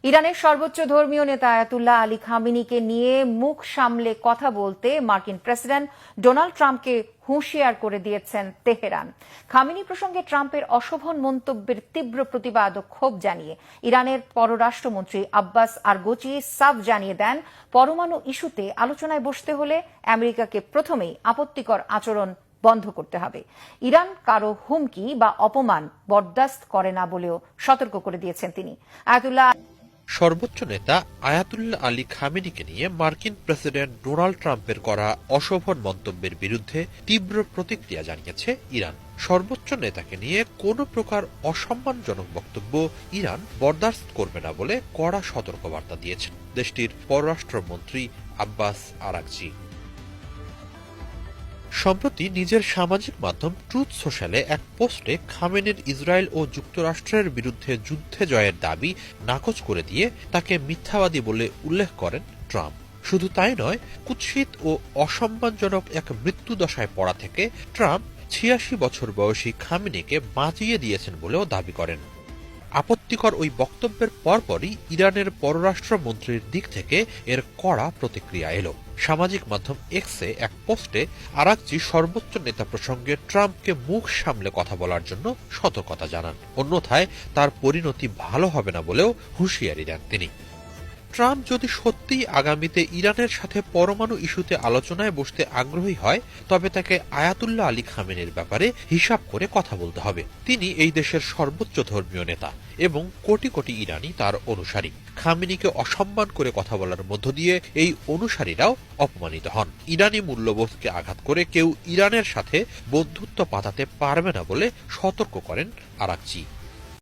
ইরানের সর্বোচ্চ ধর্মীয় নেতা আয়াতুল্লাহ আলী খামেনিকে নিয়ে মুখ সামলে কথা বলতে মার্কিন প্রেসিডেন্ট ডোনাল্ড ট্রাম্পকে হুঁশিয়ার করে দিয়েছেন তেহরান। খামেনি প্রসঙ্গে ট্রাম্পের অশোভন মন্তব্যের তীব্র প্রতিবাদ ও ক্ষোভ জানিয়ে ইরানের পররাষ্ট্রমন্ত্রী আব্বাস আরগচি সাফ জানিয়ে দেন, পরমাণু ইস্যুতে আলোচনায় বসতে হলে আমেরিকাকে প্রথমেই আপত্তিকর আচরণ বন্ধ করতে হবে। ইরান কারো হুমকি বা অপমান বরদাস্ত করে না বলেও সতর্ক করে দিয়েছেন তিনি। সর্বোচ্চ নেতা আয়াতুল্লাহ আলী খামেনিকে নিয়ে মার্কিন প্রেসিডেন্ট ডোনাল্ড ট্রাম্পের করা অশোভন মন্তব্যের বিরুদ্ধে তীব্র প্রতিক্রিয়া জানিয়েছে ইরান। সর্বোচ্চ নেতাকে নিয়ে কোনো প্রকার অসম্মানজনক বক্তব্য ইরান বরদাস্ত করবে না বলে কড়া সতর্কবার্তা দিয়েছেন দেশটির পররাষ্ট্রমন্ত্রী আব্বাস আরাকচি। সম্প্রতি নিজের সামাজিক মাধ্যম ট্রুথ সোশ্যালে এক পোস্টে খামেনির ইসরায়েল ও যুক্তরাষ্ট্রের বিরুদ্ধে যুদ্ধে জয়ের দাবি নাকচ করে দিয়ে তাকে মিথ্যাবাদী বলে উল্লেখ করেন ট্রাম্প। শুধু তাই নয়, কুৎসিত ও অসম্মানজনক এক মৃত্যুদশায় পড়া থেকে ট্রাম্প ৮৬ বছর বয়সী খামেনিকে বাঁচিয়ে দিয়েছেন বলেও দাবি করেন। আপত্তিকর ওই বক্তব্যের পরপরই ইরানের পররাষ্ট্রমন্ত্রীর দিক থেকে এর কড়া প্রতিক্রিয়া এলো। সামাজিক মাধ্যম এক্সে এক পোস্টে আরাকচি সর্বোচ্চ নেতা প্রসঙ্গে ট্রাম্পকে মুখ সামলে কথা বলার জন্য সতর্কতা জানান, অন্যথায় তার পরিণতি ভালো হবে না বলেও হুঁশিয়ারি দেন তিনি। ট্রাম্প যদি সত্যিই আগামীতে ইরানের সাথে পরমাণু ইস্যুতে আলোচনায় বসতে আগ্রহী হয়, তবে তাকে আয়াতুল্লাহ আলী খামেনির ব্যাপারে হিসাব করে কথা বলতে হবে। তিনি এই দেশের সর্বোচ্চ ধর্মীয় নেতা এবং কোটি কোটি ইরানি তার অনুসারী। খামেনিকে অসম্মান করে কথা বলার মধ্য দিয়ে এই অনুসারীরাও অপমানিত হন। ইরানি মূল্যবোধকে আঘাত করে কেউ ইরানের সাথে বন্ধুত্ব পাতাতে পারবে না বলে সতর্ক করেন আরাকচি।